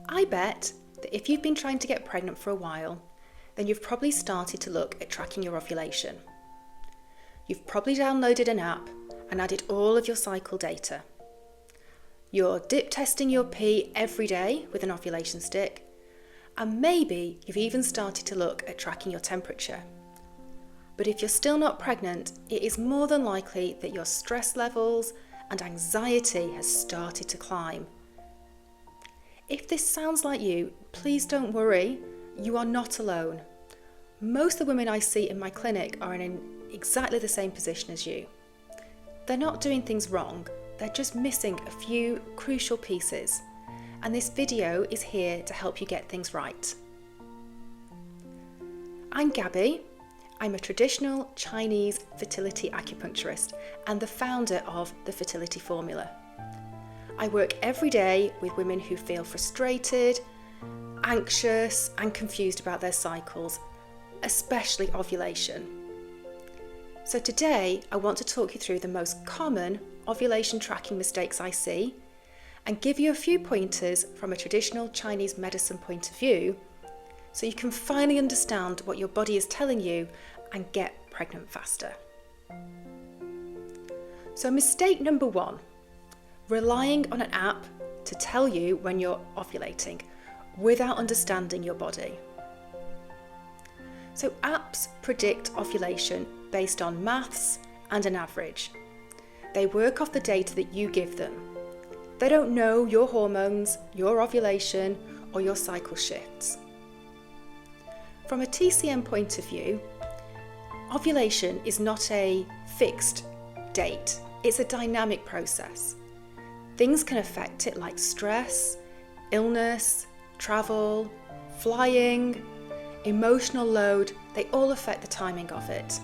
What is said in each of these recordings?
I bet that if you've been trying to get pregnant for a while, then you've probably started to look at tracking your ovulation. You've probably downloaded an app and added all of your cycle data. You're dip testing your pee every day with an ovulation stick, and maybe you've even started to look at tracking your temperature. But if you're still not pregnant, it is more than likely that your stress levels and anxiety has started to climb. If this sounds like you, please don't worry, you are not alone. Most of the women I see in my clinic are in exactly the same position as you. They're not doing things wrong, they're just missing a few crucial pieces, and this video is here to help you get things right. I'm Gabby. I'm a traditional Chinese fertility acupuncturist and the founder of the Fertility Formula. I work every day with women who feel frustrated, anxious and confused about their cycles, especially ovulation. So today I want to talk you through the most common ovulation tracking mistakes I see and give you a few pointers from a traditional Chinese medicine point of view so you can finally understand what your body is telling you and get pregnant faster. So mistake number 1, relying on an app to tell you when you're ovulating without understanding your body. So apps predict ovulation based on maths and an average. They work off the data that you give them. They don't know your hormones, your ovulation, or your cycle shifts. From a TCM point of view, ovulation is not a fixed date. It's a dynamic process. Things can affect it like stress, illness, travel, flying, emotional load. They all affect the timing of it.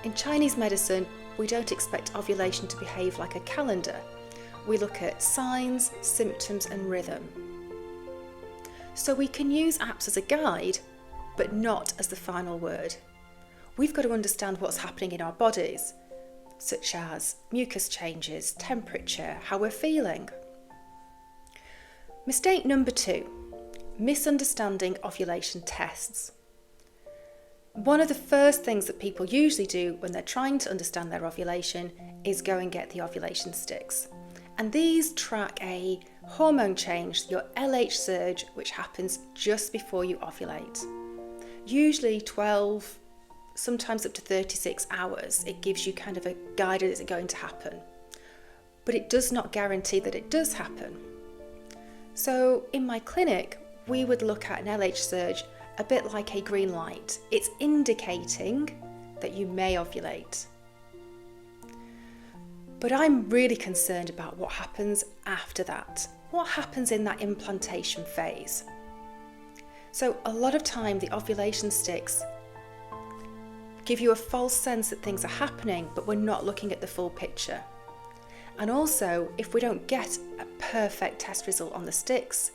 In Chinese medicine, we don't expect ovulation to behave like a calendar. We look at signs, symptoms, and rhythm. So we can use apps as a guide, but not as the final word. We've got to understand what's happening in our bodies, such as mucus changes, temperature, how we're feeling. Mistake number 2, misunderstanding ovulation tests. One of the first things that people usually do when they're trying to understand their ovulation is go and get the ovulation sticks. And these track a hormone change, your LH surge, which happens just before you ovulate. Usually 12, sometimes up to 36 hours. It gives you kind of a guide, is it going to happen? But it does not guarantee that it does happen. So in my clinic, we would look at an LH surge a bit like a green light. It's indicating that you may ovulate. But I'm really concerned about what happens after that. What happens in that implantation phase? So a lot of time the ovulation sticks give you a false sense that things are happening, but we're not looking at the full picture. And also, if we don't get a perfect test result on the sticks,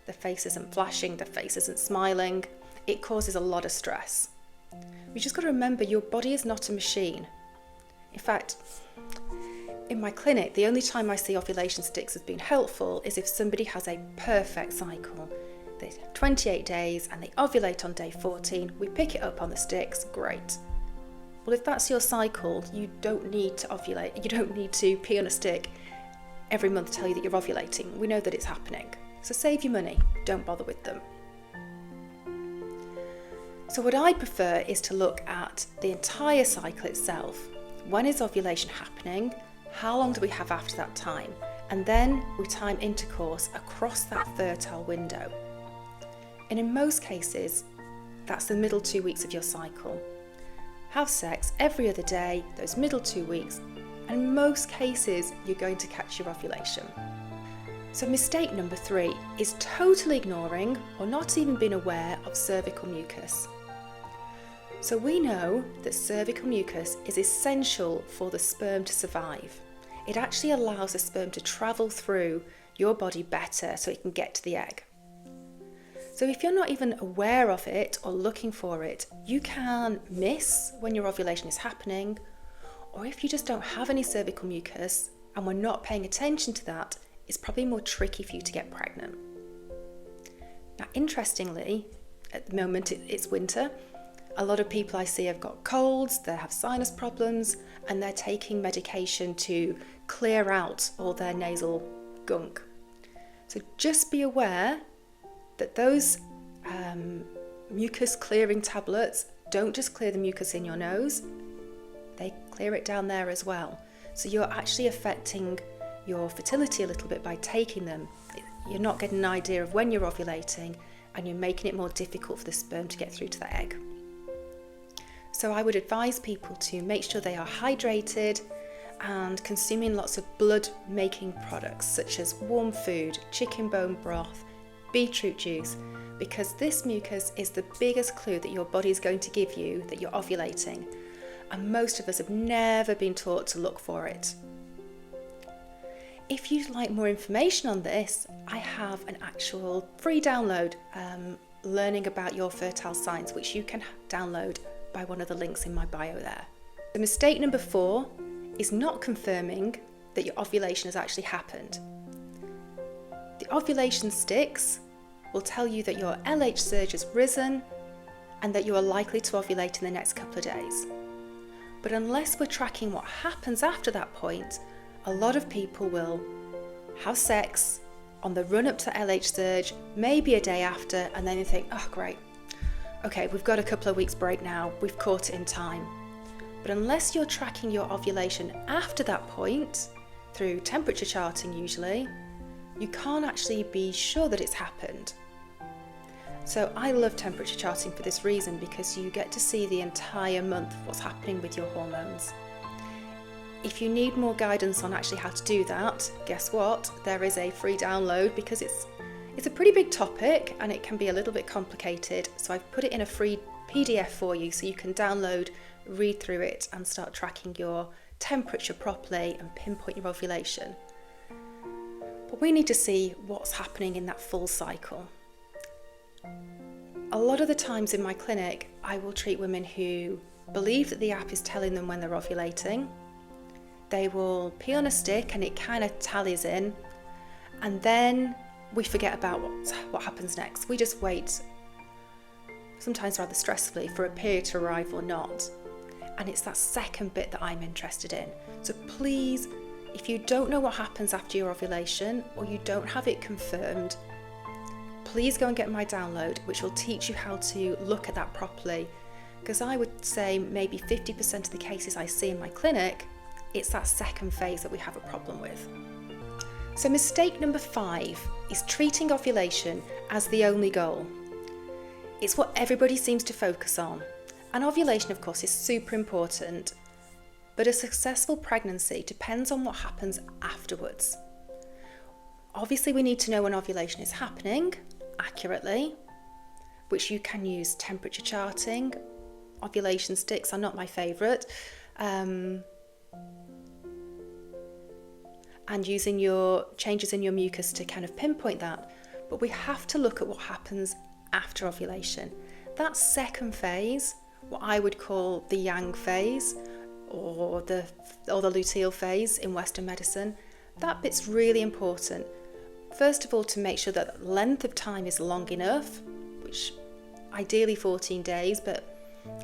the face isn't flashing, the face isn't smiling, it causes a lot of stress. You just got to remember your body is not a machine. In fact, in my clinic, the only time I see ovulation sticks as being helpful is if somebody has a perfect cycle. They have 28 days and they ovulate on day 14, we pick it up on the sticks, great. Well, if that's your cycle, you don't need to ovulate, you don't need to pee on a stick every month to tell you that you're ovulating. We know that it's happening. So save your money, don't bother with them. So what I prefer is to look at the entire cycle itself. When is ovulation happening? How long do we have after that time? And then we time intercourse across that fertile window. And in most cases, that's the middle 2 weeks of your cycle. Have sex every other day, those middle 2 weeks, and in most cases, you're going to catch your ovulation. So mistake number 3 is totally ignoring or not even being aware of cervical mucus. So we know that cervical mucus is essential for the sperm to survive. It actually allows the sperm to travel through your body better so it can get to the egg. So if you're not even aware of it or looking for it, you can miss when your ovulation is happening, or if you just don't have any cervical mucus and we're not paying attention to that, it's probably more tricky for you to get pregnant. Now, interestingly, at the moment it's winter. A lot of people I see have got colds, they have sinus problems, and they're taking medication to clear out all their nasal gunk. So just be aware that those mucus clearing tablets don't just clear the mucus in your nose, they clear it down there as well. So you're actually affecting your fertility a little bit by taking them. You're not getting an idea of when you're ovulating, and you're making it more difficult for the sperm to get through to the egg. So I would advise people to make sure they are hydrated and consuming lots of blood making products such as warm food, chicken bone broth, beetroot juice, because this mucus is the biggest clue that your body is going to give you that you're ovulating, and most of us have never been taught to look for it. If you'd like more information on this, I have an actual free download learning about your fertile signs, which you can download by one of the links in my bio there. The mistake number 4 is not confirming that your ovulation has actually happened. The ovulation sticks will tell you that your LH surge has risen and that you are likely to ovulate in the next couple of days. But unless we're tracking what happens after that point, a lot of people will have sex on the run up to LH surge, maybe a day after, and then you think, oh great, okay, we've got a couple of weeks break now, we've caught it in time. But unless you're tracking your ovulation after that point, through temperature charting usually, you can't actually be sure that it's happened. So I love temperature charting for this reason, because you get to see the entire month of what's happening with your hormones. If you need more guidance on actually how to do that, guess what? There is a free download, because it's a pretty big topic and it can be a little bit complicated. So I've put it in a free PDF for you so you can download, read through it and start tracking your temperature properly and pinpoint your ovulation. But we need to see what's happening in that full cycle. A lot of the times in my clinic, I will treat women who believe that the app is telling them when they're ovulating. They will pee on a stick and it kind of tallies in, and then we forget about what happens next. We just wait, sometimes rather stressfully, for a period to arrive or not. And it's that second bit that I'm interested in. So please, if you don't know what happens after your ovulation, or you don't have it confirmed, please go and get my download, which will teach you how to look at that properly. Because I would say maybe 50% of the cases I see in my clinic, it's that second phase that we have a problem with. So mistake number 5 is treating ovulation as the only goal. It's what everybody seems to focus on. And ovulation, of course, is super important, but a successful pregnancy depends on what happens afterwards. Obviously, we need to know when ovulation is happening accurately, which you can use temperature charting. Ovulation sticks are not my favourite. And using your changes in your mucus to kind of pinpoint that. But we have to look at what happens after ovulation. That second phase, what I would call the yang phase, or the luteal phase in Western medicine, that bit's really important. First of all, to make sure that length of time is long enough, which ideally 14 days, but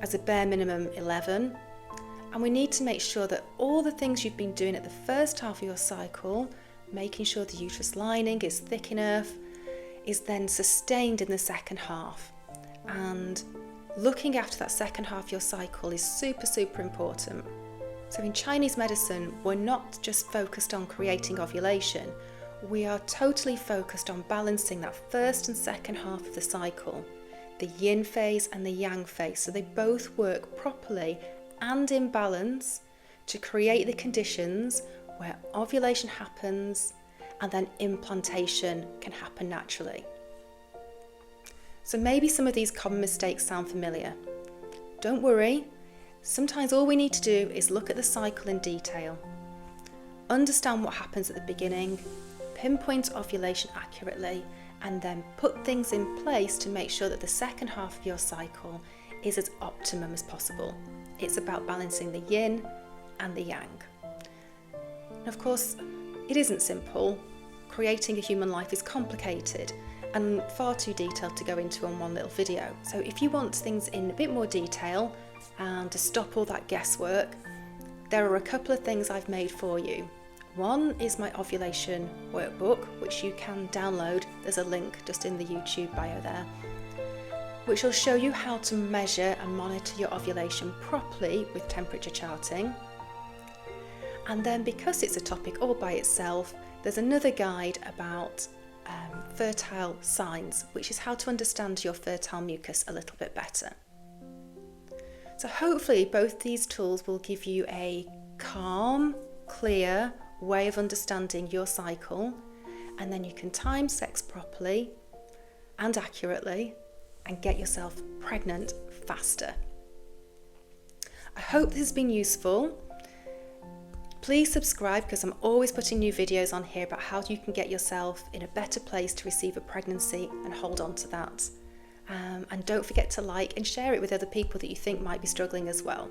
as a bare minimum 11. And we need to make sure that all the things you've been doing at the first half of your cycle, making sure the uterus lining is thick enough, is then sustained in the second half. And looking after that second half of your cycle is super, super important. So in Chinese medicine, we're not just focused on creating ovulation, we are totally focused on balancing that first and second half of the cycle, the yin phase and the yang phase, so they both work properly and in balance to create the conditions where ovulation happens and then implantation can happen naturally. So maybe some of these common mistakes sound familiar. Don't worry, sometimes all we need to do is look at the cycle in detail, understand what happens at the beginning, pinpoint ovulation accurately, and then put things in place to make sure that the second half of your cycle is as optimum as possible. It's about balancing the yin and the yang. And of course, it isn't simple. Creating a human life is complicated, and far too detailed to go into on one little video. So if you want things in a bit more detail and to stop all that guesswork, there are a couple of things I've made for you. One is my ovulation workbook, which you can download. There's a link just in the YouTube bio there, which will show you how to measure and monitor your ovulation properly with temperature charting. And then, because it's a topic all by itself, there's another guide about fertile signs, which is how to understand your fertile mucus a little bit better. So hopefully both these tools will give you a calm, clear way of understanding your cycle, and then you can time sex properly and accurately and get yourself pregnant faster. I hope this has been useful. Please subscribe, because I'm always putting new videos on here about how you can get yourself in a better place to receive a pregnancy and hold on to that. And don't forget to like and share it with other people that you think might be struggling as well.